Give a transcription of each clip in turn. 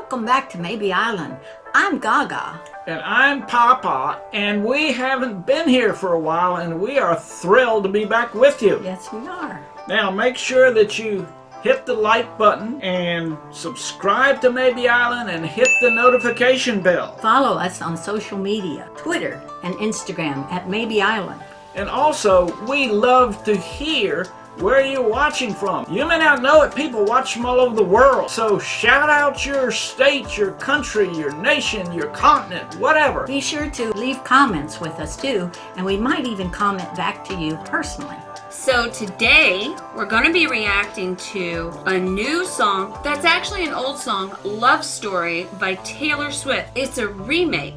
Welcome back to Mabie Island. I'm Gaga. And I'm Papa, and we haven't been here for a while, and we are thrilled to be back with you. Yes, we are. Now, make sure that you hit the like button and subscribe to Mabie Island and hit the notification bell. Follow us on social media, Twitter and Instagram at Mabie Island. And also, we love to hear where you're watching from. You may not know it, people watch from all over the world. So shout out your state, your country, your nation, your continent, whatever. Be sure to leave comments with us too, and we might even comment back to you personally. So today, we're going to be reacting to a new song that's actually an old song, Love Story by Taylor Swift. It's a remake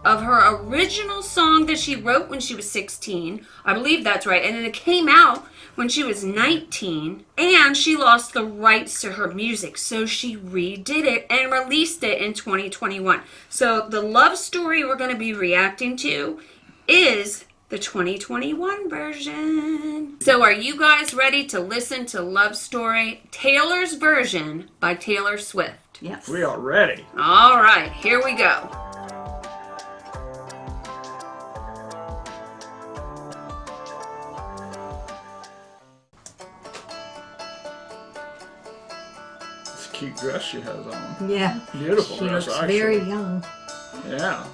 of her original song that she wrote when she was 16. I believe that's right. And then it came out when she was 19, and she lost the rights to her music, so she redid it and released it in 2021. So the Love Story we're going to be reacting to is the 2021 version. So are you guys ready to listen to Love Story, Taylor's version by Taylor Swift? Yes. We are ready. All right, here we go. Cute dress she has on. Yeah. Beautiful she dress, looks actually. very young. Yeah.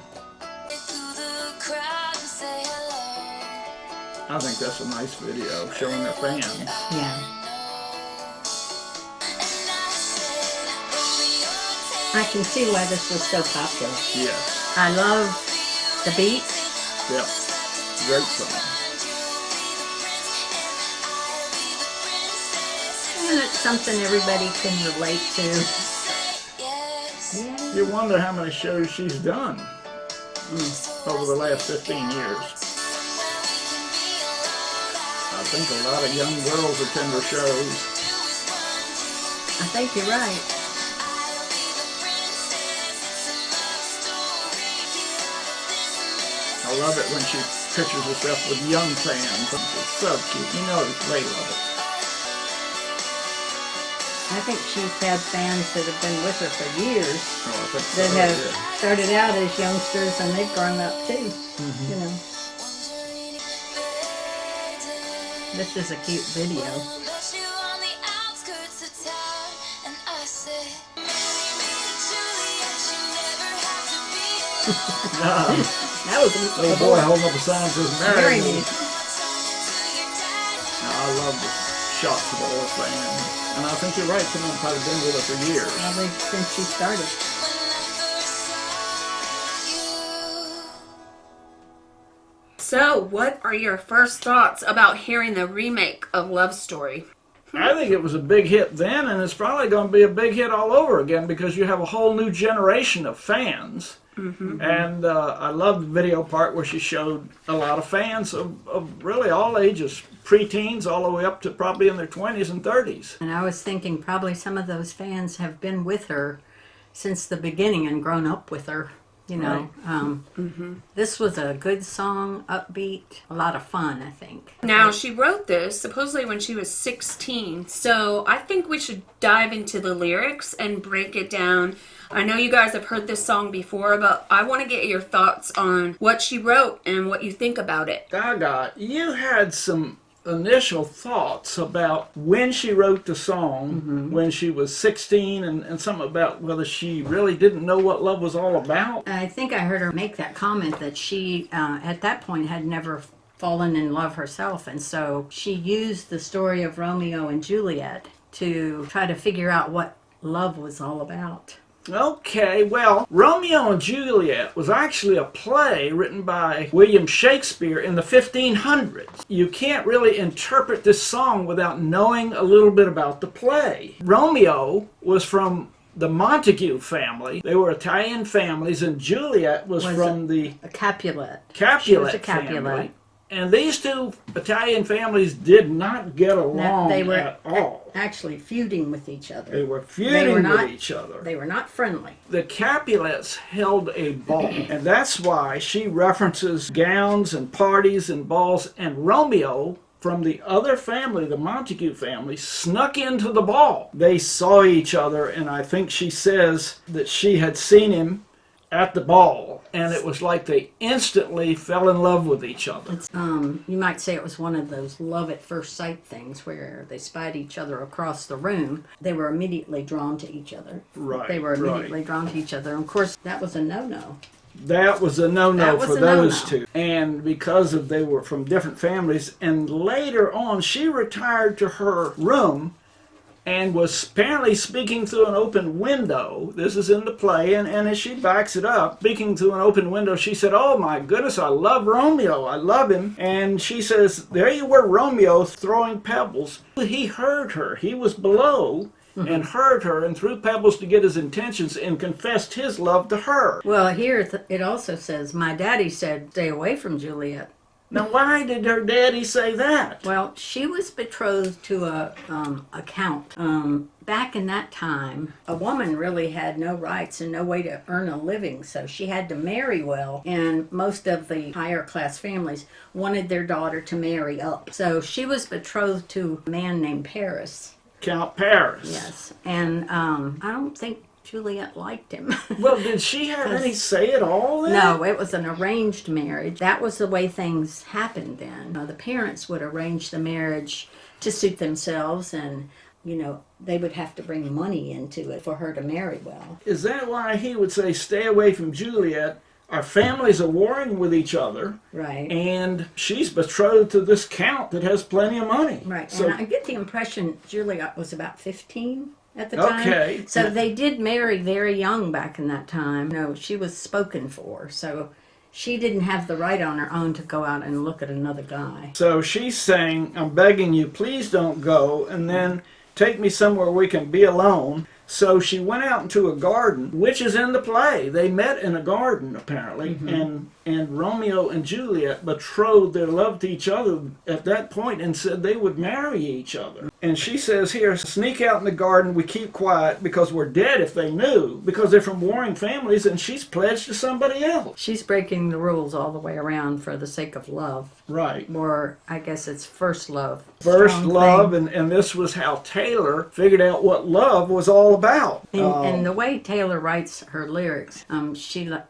I think that's a nice video showing their fans. Yeah. I can see why this was so popular. Yes. I love the beat. Yep. Great song. And it's something everybody can relate to. Yeah. You wonder how many shows she's done over the last 15 years. I think a lot of young girls attend her shows. I think you're right. I love it when she pictures herself with young fans. It's so cute. You know they love it. I think she's had fans that have been with her for years Oh, I think so, that have yeah. started out as youngsters and they've grown up too. You know. This is a cute video. That was a Little boy holding up a sign that says very Meredith. neat. I love the shots of all the fans. And I think you're right, some of them have probably been with her for years. Probably since she started. So, what are your first thoughts about hearing the remake of Love Story? I think it was a big hit then, and it's probably going to be a big hit all over again because you have a whole new generation of fans. And I love the video part where she showed a lot of fans of really all ages, preteens all the way up to probably in their 20s and 30s. And I was thinking probably some of those fans have been with her since the beginning and grown up with her. You know, this was a good song, upbeat, a lot of fun, I think. Now, she wrote this supposedly when she was 16, so I think we should dive into the lyrics and break it down. I know you guys have heard this song before, but I want to get your thoughts on what she wrote and what you think about it. Gaga, you had some initial thoughts about when she wrote the song, when she was 16, and something about whether she really didn't know what love was all about. I think I heard her make that comment that she, at that point, had never fallen in love herself. And so she used the story of Romeo and Juliet to try to figure out what love was all about. Okay, well, Romeo and Juliet was actually a play written by William Shakespeare in the 1500s. You can't really interpret this song without knowing a little bit about the play. Romeo was from the Montague family. They were Italian families, and Juliet was from the A Capulet. Capulet She was a Capulet. family. And these two Italian families did not get along They were at all. actually feuding with each other. They were feuding with each other. They were not friendly. The Capulets held a ball, and that's why she references gowns and parties and balls, and Romeo from the other family, the Montague family, snuck into the ball. They saw each other, and I think she says that she had seen him at the ball, and it was like they instantly fell in love with each other. You might say it was one of those love at first sight things where they spied each other across the room. They were immediately drawn to each other. Right. They were immediately drawn to each other. And of course, that was a no-no. That was a no-no for those no-no. two. And because of they were from different families, and later on she retired to her room and was apparently speaking through an open window. This is in the play, and as she backs it up, speaking through an open window, she said, "Oh my goodness, I love Romeo, I love him." And she says, there you were, Romeo, throwing pebbles. He heard her. He was below and heard her and threw pebbles to get his intentions and confessed his love to her. Well, here it also says, my daddy said, stay away from Juliet. Now, why did her daddy say that? Well, she was betrothed to a count. Back in that time, a woman really had no rights and no way to earn a living, so she had to marry well. And most of the higher class families wanted their daughter to marry up. So she was betrothed to a man named Paris. Count Paris. Yes, and I don't think Juliet liked him. Well, did she have any say at all then? No, it was an arranged marriage. That was the way things happened then. The parents would arrange the marriage to suit themselves, and, they would have to bring money into it for her to marry well. Is that why he would say, stay away from Juliet? Our families are warring with each other. Right. And she's betrothed to this count that has plenty of money. Right. So, and I get the impression Juliet was about 15 at the time. Okay. So they did marry very young back in that time. No, she was spoken for. So she didn't have the right on her own to go out and look at another guy. so she's saying, I'm begging you, please don't go, and then take me somewhere we can be alone. So she went out into a garden, which is in the play. They met in a garden, apparently, and Romeo and Juliet betrothed their love to each other at that point and said they would marry each other. And she says here, sneak out in the garden, we keep quiet because we're dead if they knew, because they're from warring families and she's pledged to somebody else. She's breaking the rules all the way around for the sake of love. Right. Or I guess it's first love. First Strong love, thing. and this was how Taylor figured out what love was all about. And the way Taylor writes her lyrics,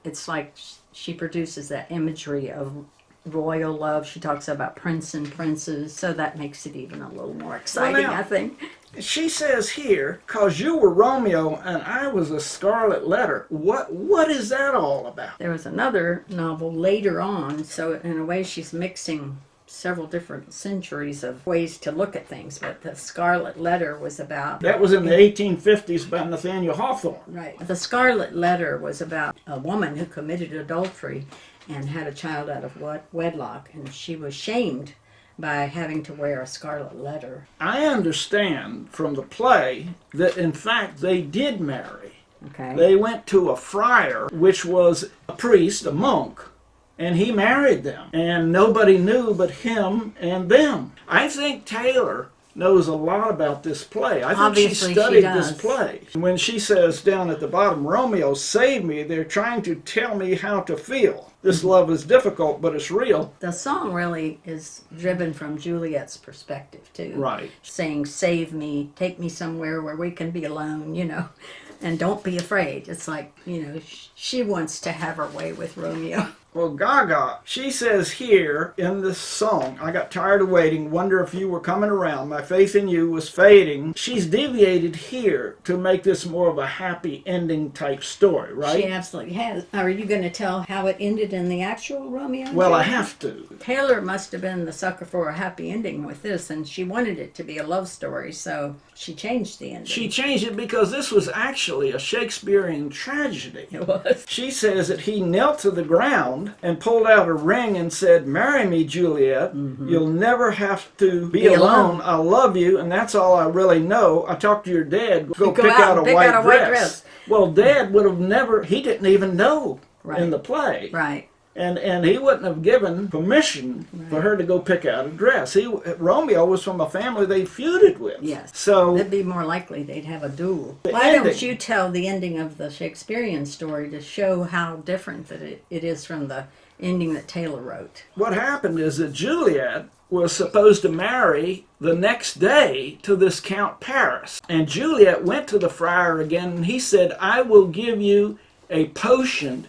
it's like she produces that imagery of royal love. She talks about prince and princess, so that makes it even a little more exciting, now- I think. She says here, "'Cause you were Romeo and I was a scarlet letter." What is that all about? There was another novel later on, so in a way she's mixing several different centuries of ways to look at things, but the Scarlet Letter was about... That was in the 1850s by Nathaniel Hawthorne. Right. The Scarlet Letter was about a woman who committed adultery and had a child out of wedlock, and she was shamed by having to wear a scarlet letter. I understand from the play that in fact they did marry. Okay. They went to a friar, which was a priest, a monk, and he married them. And nobody knew but him and them. I think Taylor knows a lot about this play. I think Obviously, she she studied does. this play. When she says down at the bottom, Romeo, save me, they're trying to tell me how to feel. This love is difficult, but it's real. The song really is driven from Juliet's perspective, too. Right. Saying, save me, take me somewhere where we can be alone, and don't be afraid. It's like, she wants to have her way with Romeo. Well, Gaga, she says here in this song, I got tired of waiting, wonder if you were coming around, my faith in you was fading. She's deviated here to make this more of a happy ending type story, right? She absolutely has. Are you going to tell how it ended in the actual Romeo and Well, I Juliet? have to. Taylor must have been the sucker for a happy ending with this, and she wanted it to be a love story, so she changed the ending. She changed it because this was actually a Shakespearean tragedy. It was. She says that he knelt to the ground and pulled out a ring and said, marry me, Juliet. You'll never have to be alone. I love you, and that's all I really know. I talked to your dad. Go pick out a white dress. Well, Dad would have never, he didn't even know in the play. Right. And he wouldn't have given permission for her to go pick out a dress. Romeo was from a family they feuded with. Yes. So it'd be more likely they'd have a duel. The Why ending. don't you tell the ending of the Shakespearean story to show how different that it is from the ending that Taylor wrote? what happened is that Juliet was supposed to marry the next day to this Count Paris. And Juliet went to the friar again, and he said, I will give you a potion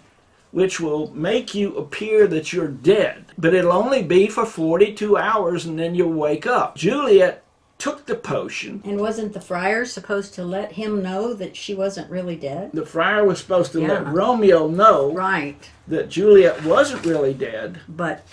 which will make you appear that you're dead. But it'll only be for 42 hours, and then you'll wake up. Juliet took the potion. And wasn't the friar supposed to let him know that she wasn't really dead? The friar was supposed to let Yeah. Romeo know Right. that Juliet wasn't really dead, But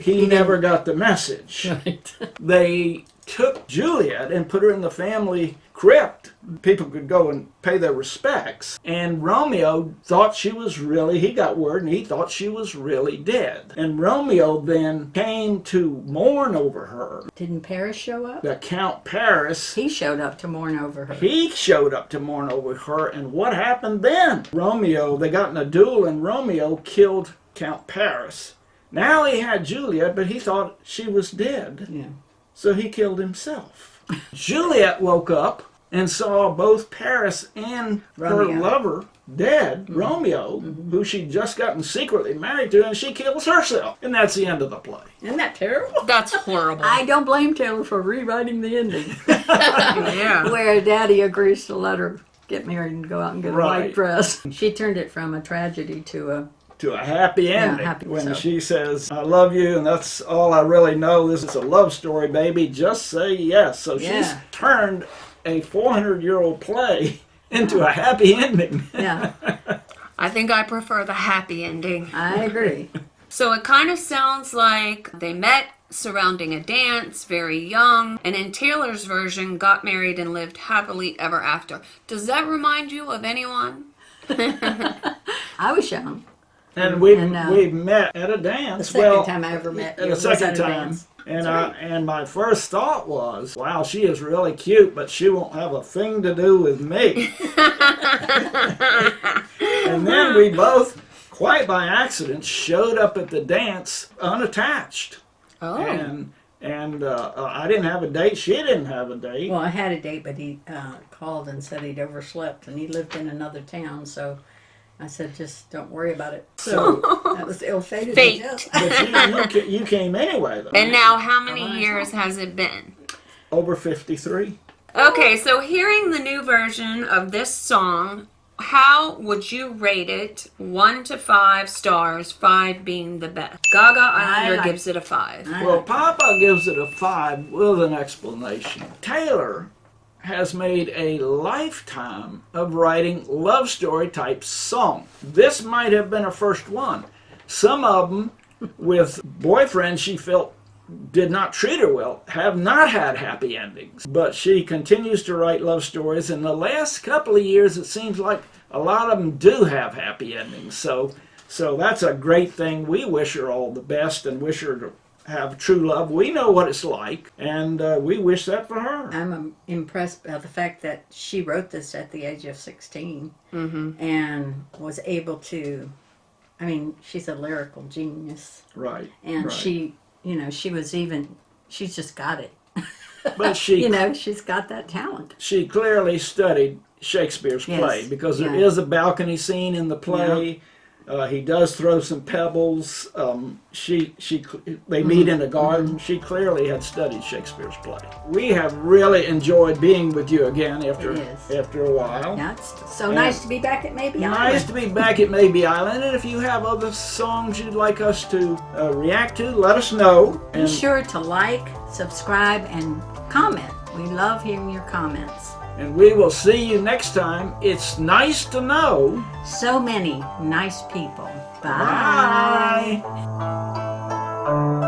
he never got the message. right. They took Juliet and put her in the family crypt. People could go and pay their respects. And Romeo thought she was really, he got word and he thought she was really dead. And Romeo then came to mourn over her. Didn't Paris show up? The Count Paris, He showed up to mourn over her. he showed up to mourn over her. And what happened then? Romeo, they got in a duel and Romeo killed Count Paris. Now he had Juliet, but he thought she was dead. Yeah. So he killed himself. Juliet woke up and saw both Paris and Romeo. her lover dead, Romeo, who she'd just gotten secretly married to, and she kills herself. And that's the end of the play. Isn't that terrible? That's horrible. I don't blame Taylor for rewriting the ending. Yeah. Where Daddy agrees to let her get married and go out and get a Right. white dress. She turned it from a tragedy to a... To a happy ending. happy, when so. she says, I love you, and that's all I really know. This is a love story, baby. Just say yes. So she's Yeah. turned a 400-year-old play into a happy ending. Yeah, I think I prefer the happy ending. I agree. So it kind of sounds like they met surrounding a dance, very young, and in Taylor's version, got married and lived happily ever after. Does that remind you of anyone? I was young. And we And, met at a dance. The second time I ever met you The was second at a time. dance. And my first thought was, wow, she is really cute, but she won't have a thing to do with me. And then we both, quite by accident, showed up at the dance unattached. Oh. And I didn't have a date. She didn't have a date. Well, I had a date, but he called and said he'd overslept, and he lived in another town, so I said, just don't worry about it. So, That was ill-fated. Fate. I guess. but you came anyway, though. And now, how many Oh, years has it been? Over 53. Okay, so hearing the new version of this song, how would you rate it? 1 to 5 stars, 5 being the best. Gaga Islander gives it a 5. Well, Papa gives it a 5 with an explanation. Taylor has made a lifetime of writing love story type song. This might have been her first one. Some of them with boyfriends she felt did not treat her well have not had happy endings. But she continues to write love stories. In the last couple of years, it seems like a lot of them do have happy endings. So that's a great thing. We wish her all the best and wish her to have true love. We know what it's like, and we wish that for her. I'm impressed by the fact that she wrote this at the age of 16 and was able to, I mean, she's a lyrical genius. Right. And right. she's just got it. But she, She's got that talent. she clearly studied Shakespeare's Yes, play, because there yeah. is a balcony scene in the play. He does throw some pebbles. They meet in a garden. She clearly had studied Shakespeare's play. We have really enjoyed being with you again after It is. a while. Yeah, it's so nice to be back at Mabie Island. Nice to be back at Mabie Island. And if you have other songs you'd like us to react to, let us know. Be sure to like, subscribe, and comment. We love hearing your comments. And we will see you next time. It's nice to know. So many nice people. Bye. Bye.